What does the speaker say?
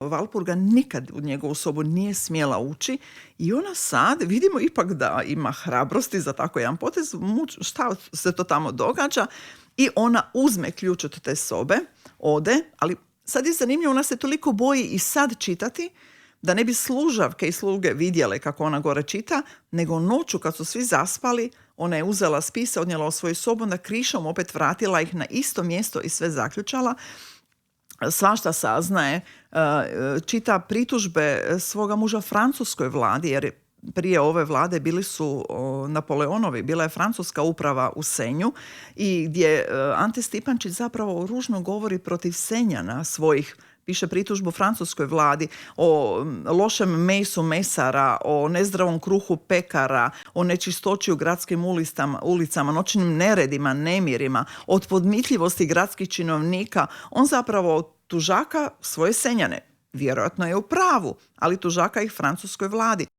Valpurga nikad u njegovu sobu nije smjela ući i ona sad, vidimo ipak da ima hrabrosti za tako jedan potez, šta se to tamo događa, i ona uzme ključ od te sobe, ode, ali sad je zanimljivo, ona se toliko boji i sad čitati, da ne bi služavke i sluge vidjele kako ona gore čita, nego noću kad su svi zaspali, ona je uzela spise, odnijela u svoju sobu, onda krišom opet vratila ih na isto mjesto i sve zaključala. Svašta saznaje, čita pritužbe svoga muža francuskoj vladi, jer prije ove vlade bili su Napoleonovi, bila je francuska uprava u Senju i gdje Ante Stipančić zapravo ružno govori protiv Senjana svojih, piše pritužbu francuskoj vladi o lošem mesu mesara, o nezdravom kruhu pekara, o nečistoći u gradskim ulicama, noćnim neredima, nemirima, od podmitljivosti gradskih činovnika. On zapravo tužaka svoje Senjane. Vjerojatno je u pravu, ali tužaka ih francuskoj vladi.